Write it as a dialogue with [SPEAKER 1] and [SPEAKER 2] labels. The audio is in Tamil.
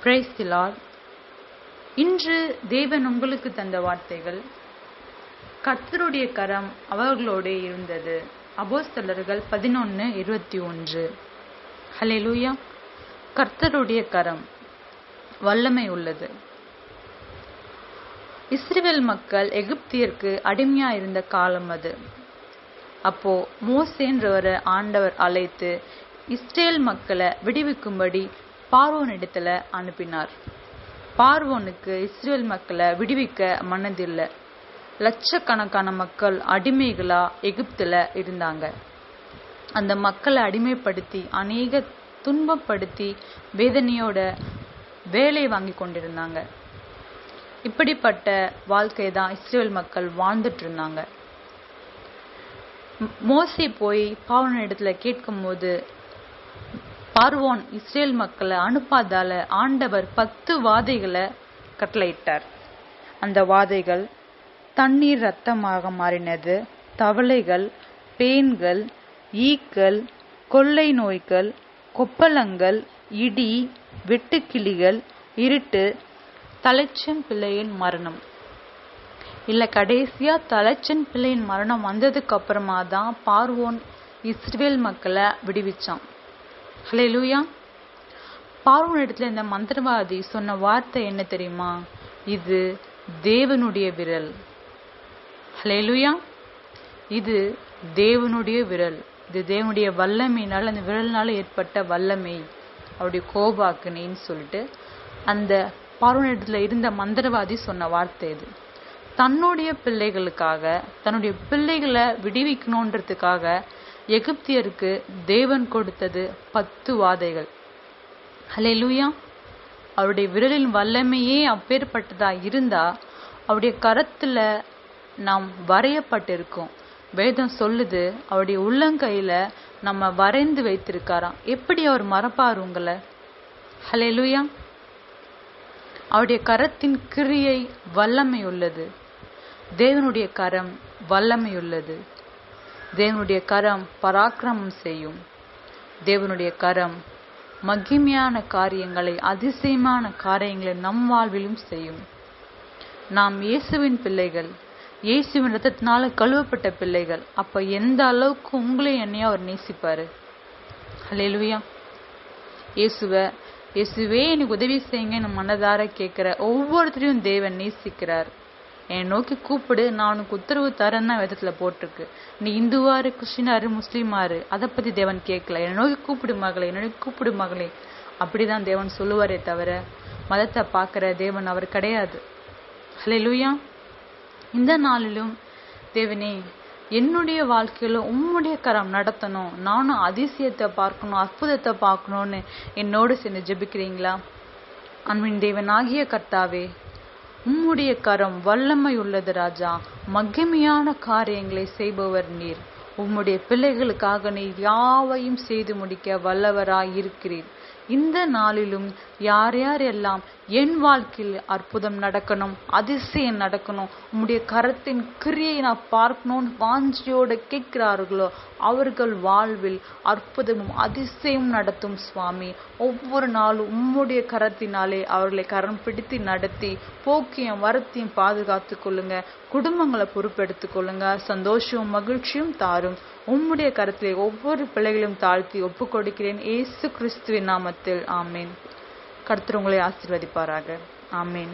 [SPEAKER 1] Praise the Lord. இன்று தேவன் உங்களுக்கு தந்த வார்த்தைகள், கர்த்தருடைய கரம் அவர்களோடு இருந்தது. அப்போஸ்தலர்கள் 11:21. ஹல்லேலூயா. கர்த்தருடைய கரம் வல்லமை உள்ளது. இஸ்ரவேல் மக்கள் எகிப்தியருக்கு அடிமையா இருந்த காலம் அது. அப்போ மோசேன்றவரை ஆண்டவர் அழைத்து இஸ்ரேல் மக்களை விடுவிக்கும்படி பார்வோன் இடத்துல அனுப்பினார். பார்வோனுக்கு இஸ்ரேல் மக்களை விடுவிக்க மனதில்லை. லட்சக்கணக்கான மக்கள் அடிமைகளா எகிப்துல இருந்தாங்க. அந்த மக்களை அடிமைப்படுத்தி அநேக துன்பப்படுத்தி வேதனையோட வேலை வாங்கி கொண்டிருந்தாங்க. இப்படிப்பட்ட வாழ்க்கை தான் இஸ்ரேல் மக்கள் வாழ்ந்துட்டு இருந்தாங்க. மோசே போய் பார்வோன் இடத்துல கேட்கும் போது, பார்வோன் இஸ்ரேல் மக்களை அனுப்பாதால ஆண்டவர் 10 வாதைகளை கட்டளையிட்டார். அந்த வாதைகள் தண்ணீர் ரத்தமாக மாறினது, தவளைகள், பேன்கள், ஈக்கள், கொள்ளை நோய்கள், கொப்பளங்கள், இடி, வெட்டுக்கிளிகள், இருட்டு, தலைச்சன் பிள்ளையின் மரணம். இல்ல, கடைசியா தலைச்சன் பிள்ளையின் மரணம் வந்ததுக்கு அப்புறமா தான் பார்வோன் இஸ்ரேல் மக்களை விடுவிச்சான். ஹல்லேலூயா. பார்வோன் இடத்துல இந்த மந்திரவாதி சொன்ன வார்த்தை என்ன தெரியுமா? இது தேவனுடைய விரல். ஹல்லேலூயா. இது தேவனுடைய விரல். இது தேவனுடைய வல்லமையினால், அந்த விரல்னால ஏற்பட்ட வல்லமை, அவருடைய கோபாக்கினின்னு சொல்லிட்டு அந்த பார்வோன் இடத்துல இருந்த மந்திரவாதி சொன்ன வார்த்தை இது. தன்னுடைய பிள்ளைகளுக்காக, தன்னுடைய பிள்ளைகளை விடுவிக்கணுன்றதுக்காக எகிப்தியருக்கு தேவன் கொடுத்தது 10 வாதைகள். ஹல்லேலூயா. அவருடைய விரலின் வல்லமையே அப்பேற்பட்டதா இருந்தா, அவருடைய கரத்துல நாம் வரையப்பட்டிருக்கோம். வேதம் சொல்லுது, அவருடைய உள்ளங்கையில நம்ம வரைந்து வைத்திருக்காராம். எப்படி அவர் மறப்பார் உங்களை? ஹல்லேலூயா. அவருடைய கரத்தின் கிரியை வல்லமை உள்ளது. தேவனுடைய கரம் வல்லமை உள்ளது. தேவனுடைய கரம் பராக்கிரமம் செய்யும். தேவனுடைய கரம் மகிமையான காரியங்களை, அதிசயமான காரியங்களை நம் வாழ்விலும் செய்யும். நாம் இயேசுவின் பிள்ளைகள், இயேசுவின் ரத்தத்தினால கழுவப்பட்ட பிள்ளைகள். அப்ப எந்த அளவுக்கு உங்களை என்னையும் அவர் நேசிப்பாரு. ஹல்லேலூயா. இயேசுவே எனக்கு உதவி செய்யுங்க மனதார கேட்கிற ஒவ்வொருத்தரையும் தேவன் நேசிக்கிறார். என்னை நோக்கி கூப்பிடு, நான் உனக்கு உத்தரவு தரேன்னு தான் வேதத்துல போட்டிருக்கு. நீ இந்துவாரு, கிறிஸ்டினாரு, முஸ்லீமாரு, அதை பத்தி தேவன் கேட்கல. என்னை நோக்கி கூப்பிடு மகளே, என்னை நோக்கி கூப்பிடு மகளே, அப்படிதான் தேவன் சொல்லுவாரே தவிர மதத்தை பார்க்கிற தேவன் அவர் கிடையாது. ஹல்லேலூயா. இந்த நாளிலும் தேவனே, என்னுடைய வாழ்க்கையில உம்முடைய கரம் நடத்தணும், நானும் அதிசயத்தை பார்க்கணும், அற்புதத்தை பார்க்கணும்னு என்னோடு சேர்ந்து ஜெபிக்கிறீங்களா? அன்பின் தேவனாகிய கர்த்தாவே, உம்முடைய கரம் வல்லமை உள்ளது ராஜா. மகிமையான காரியங்களை செய்பவர் நீர். உம்முடைய பிள்ளைகளுக்காக நீர் யாவையும் செய்து முடிக்க வல்லவராய் இருக்கிறீர். இந்த நாளிலும் யார் யாரெல்லாம் என் வாழ்க்கையில் அற்புதம் நடக்கணும், அதிசயம் நடக்கணும், உம்முடைய கரத்தின் கிரியை நான் பார்க்கணும்னு வாஞ்சியோட கேட்கிறார்களோ அவர்கள் வாழ்வில் அற்புதமும் அதிசயமும் நடத்தும் சுவாமி. ஒவ்வொரு நாளும் உம்முடைய கரத்தினாலே அவர்களை கரம் பிடித்து நடத்தி போக்கியம் வரத்தையும் பாதுகாத்து கொள்ளுங்க. குடும்பங்களை பொறுப்பெடுத்துக் கொள்ளுங்க. சந்தோஷமும் மகிழ்ச்சியும் தாரும். உம்முடைய கரத்திலே ஒவ்வொரு பிள்ளைகளும் தாழ்த்தி ஒப்புக் கொடுக்கிறேன் இயேசு கிறிஸ்துவின் நாமத்தில். ஆமேன். கர்த்தர் உங்களை ஆசீர்வதிப்பாராக. ஆமேன்.